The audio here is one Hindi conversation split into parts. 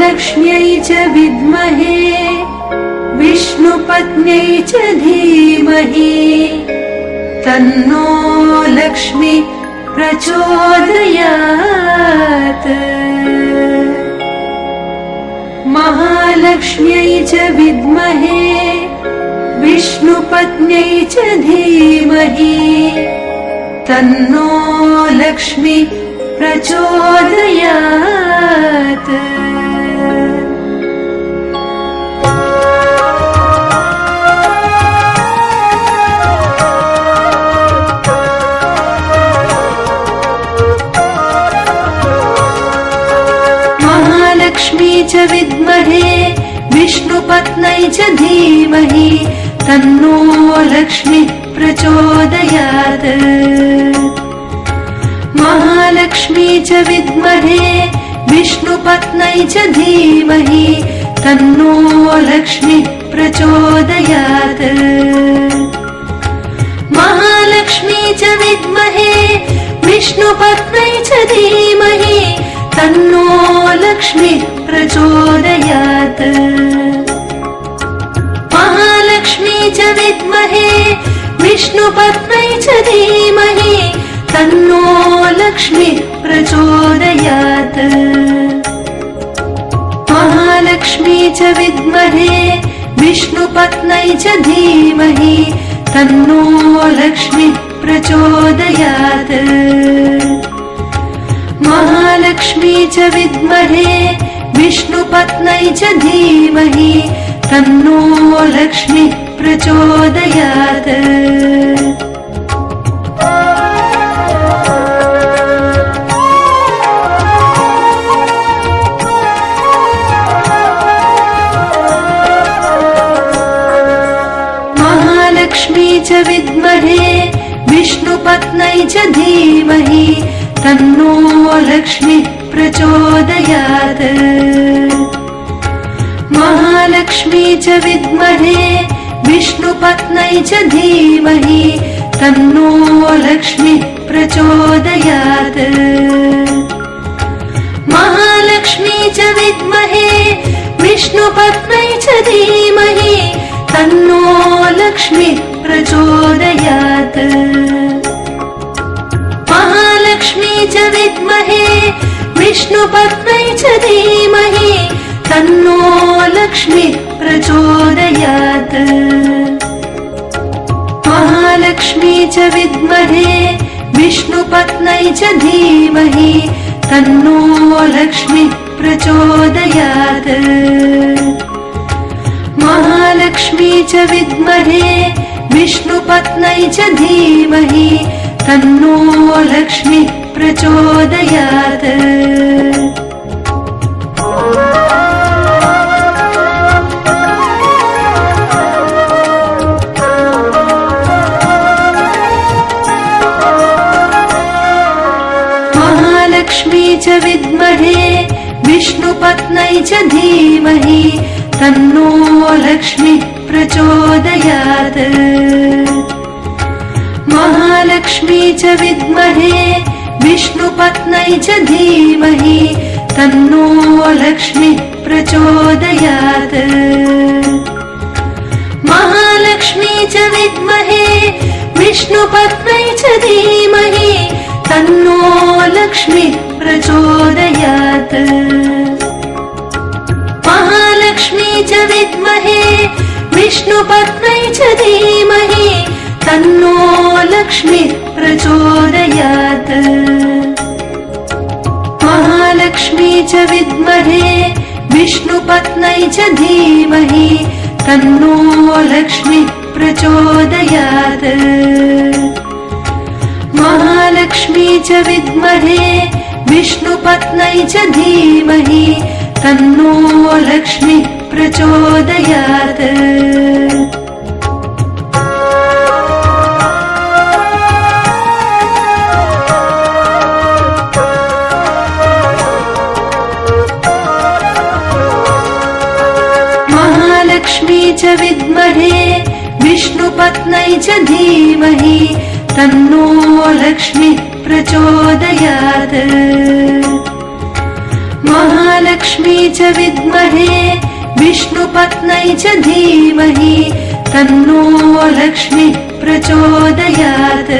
महालक्ष्म्यै च विद्महे विष्णुपत्न्यै च धीमहि तन्नो लक्ष्मी प्रचोदयात्। महालक्ष्म्यै च विद्महे विष्णुपत्न्यै च धीमहि तन्नो लक्ष्मी प्रचोदयात्। महालक्ष्मी च विद्महे विष्णुपत्न्यै च धीमहि तन्नो लक्ष्मी प्रचोदयात्। महालक्ष्मी च विद्महे विष्णुपत्न्यै च धीमहि तन्नो लक्ष्मी प्रचोदयात्। महालक्ष्मी च विद्महे विष्णुपत्न्यै च धीमहि तन्नो लक्ष्मी प्रचोदयात्। महालक्ष्मी च विद्महे विष्णुपत्न्यै च धीमहि तन्नो लक्ष्मी प्रचोदयात्। महालक्ष्मी च विद्महे विष्णुपत्न्यै च धीमहि तन्नो लक्ष्मी प्रचोदयात्। महालक्ष्मी च विद्महे विष्णुपत्न्यै च धीमहि तन्नो लक्ष्मी प्रचोदयात्। महालक्ष्मी च विद्महे विष्णुपत्न्यै च धीमहि तन्नो लक्ष्मी प्रचोदयात्। महालक्ष्मी च विद्महे विष्णुपत्न्यै च धीमहि तन्नो लक्ष्मी प्रचोदयात्। महालक्ष्मी च विद्महे विष्णुपत्न्यै च धीमहि तन्नो लक्ष्मी प्रचोदयात्। महालक्ष्मी च विद्महे विष्णुपत्न्यै च धीमहि तन्नो लक्ष्मी प्रचोदयात्। महालक्ष्मी च विद्महे विष्णुपत्न्यै च धीमहि तन्नो लक्ष्मी प्रचोदयात्। महालक्ष्मी च विद्महे विष्णुपत्न्यै च धीमहि तन्नो लक्ष्मी प्रचोदयात्। महालक्ष्मी च विद्महे विष्णुपत्न्यै च धीमहि तन्नो लक्ष्मी प्रचोदयात्। महालक्ष्मी च विद्महे विष्णुपत्न्यै च धीमहि तन्नो लक्ष्मी प्रचोदयात्। महालक्ष्मी च विद्महे विष्णुपत्न्यै च धीमहि तन्नो लक्ष्मी प्रचोदयात्। महालक्ष्मी च विद्महे विष्णुपत्न्यै च धीमहि तन्नो लक्ष्मी प्रचोदयात्। महालक्ष्मी च विद्महे विष्णुपत्न्यै च धीमहि तन्नो लक्ष्मी प्रचोदयात्। महालक्ष्मी च विद्महे विष्णुपत्न्यै च धीमहि तन्नो लक्ष्मी प्रचोदयात्। महालक्ष्मी च विद्महे विष्णुपत्न्यै च धीमहि तन्नो लक्ष्मी प्रचोदयात्। महालक्ष्मी च विद्महे विष्णुपत्न्यै च धीमहि तन्नो लक्ष्मीः प्रचोदयात्।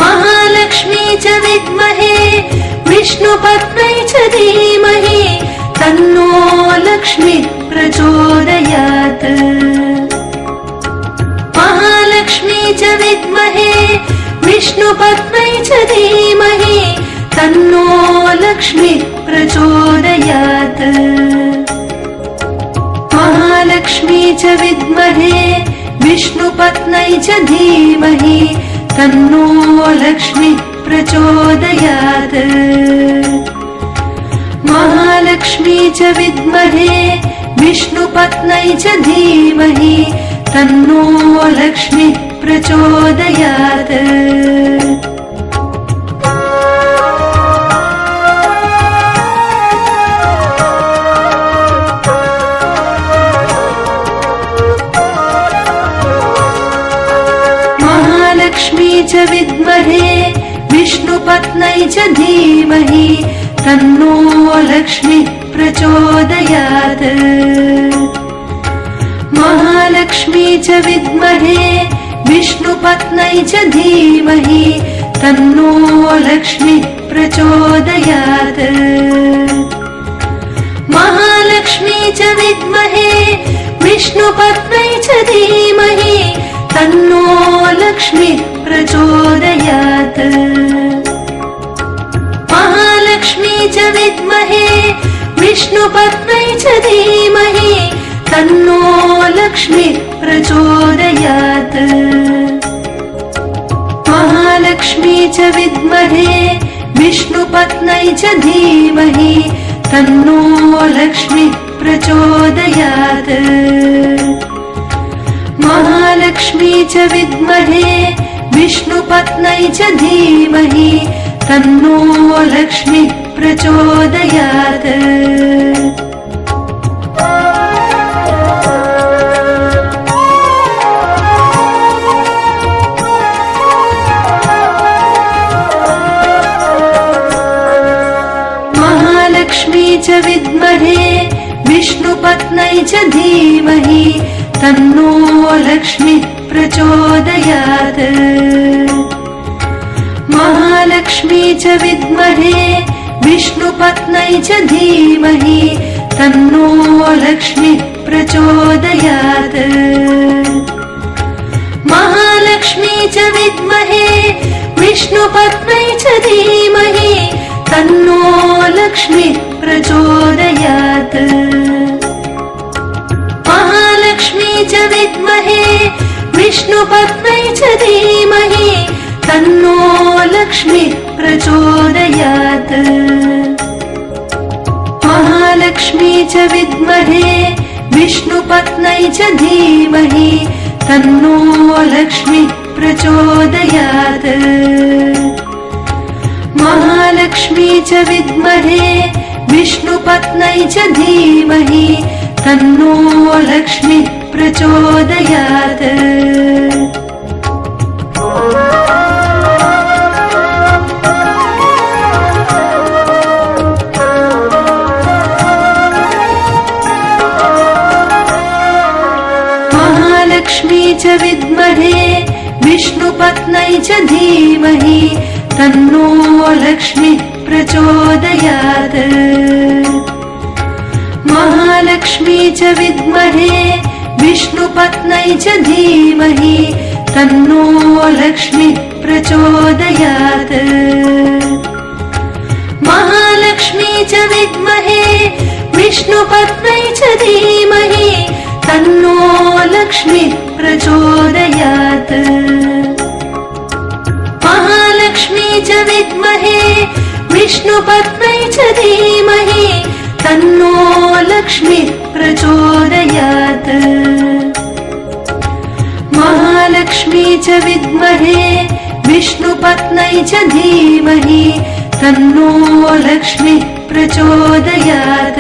महालक्ष्मी च विद्महे विष्णुपत्न्यै च धीमहि तन्नो लक्ष्मीः प्रचोदयात्। महालक्ष्मी च विद्महे विष्णुपत्न्यै च धीमहि तन्नो लक्ष्मीः प्रचोदयात्। महालक्ष्मी च विद्महे विष्णुपत्न्यै च धीमहि तन्नो लक्ष्मीः प्रचोदयात्। महालक्ष्मी च विद्महे विष्णुपत्न्यै च धीमहि तन्नो लक्ष्मीः प्रचोदयात्। महालक्ष्मी च विद्महे विष्णुपत्न्यै च धीमहि तन्नो लक्ष्मीः प्रचोदयात्। महालक्ष्मी च विद्महे विष्णुपत्न्यै च धीमहि तन्नो लक्ष्मीः प्रचोदयात्। महालक्ष्मी च विद्महे विष्णुपत्न्यै च धीमहि तन्नो लक्ष्मीः प्रचोदयात्। महालक्ष्मी च विद्महे विष्णुपत्न्यै च धीमहि तन्नो लक्ष्मीः प्रचोदयात्। महालक्ष्मी च विद्महे विष्णुपत्न्यै च धीमहि तन्नो लक्ष्मीः प्रचोदयात्। महालक्ष्मी च विद्महे विष्णुपत्न्यै च धीमहि तन्नो लक्ष्मीः प्रचोदयात्। महालक्ष्मी च विद्महे विष्णुपत्न्यै च धीमहि तन्नो लक्ष्मीः प्रचोदयात्। महालक्ष्मी च विद्महे विष्णुपत्न्यै च धीमहि तन्नो लक्ष्मीः प्रचोदयात्। महालक्ष्मी च विद्महे विष्णुपत्न्यै च धीमहि तन्नो लक्ष्मीः प्रचोदयात्। महालक्ष्मी च विद्महे विष्णुपत्न्यै च धीमहि तन्नो लक्ष्मीः प्रचोदयात्। महालक्ष्मी च विद्महे विष्णुपत्न्यै च धीमहि तन्नो लक्ष्मीः प्रचोदयात्। महालक्ष्मी च विद्महे विष्णुपत्न्यै च धीमहि तन्नो लक्ष्मीः प्रचोदयात्। महालक्ष्मी च विद्महे विष्णुपत्न्यै च धीमहि तन्नो लक्ष्मीः प्रचोदयात्। महालक्ष्मी च विद्महे विष्णुपत्न्यै च धीमहि तन्नो लक्ष्मीः प्रचोदयात्। महालक्ष्मी च विद्महे विष्णुपत्न्यै च धीमहि तन्नो लक्ष्मीः प्रचोदयात्। महालक्ष्मी च विद्महे विष्णुपत्न्यै च धीमहि तन्नो लक्ष्मीः प्रचोदयात्। महालक्ष्मी च विद्महे विष्णुपत्न्यै च धीमहि तन्नो लक्ष्मीः प्रचोदयात्।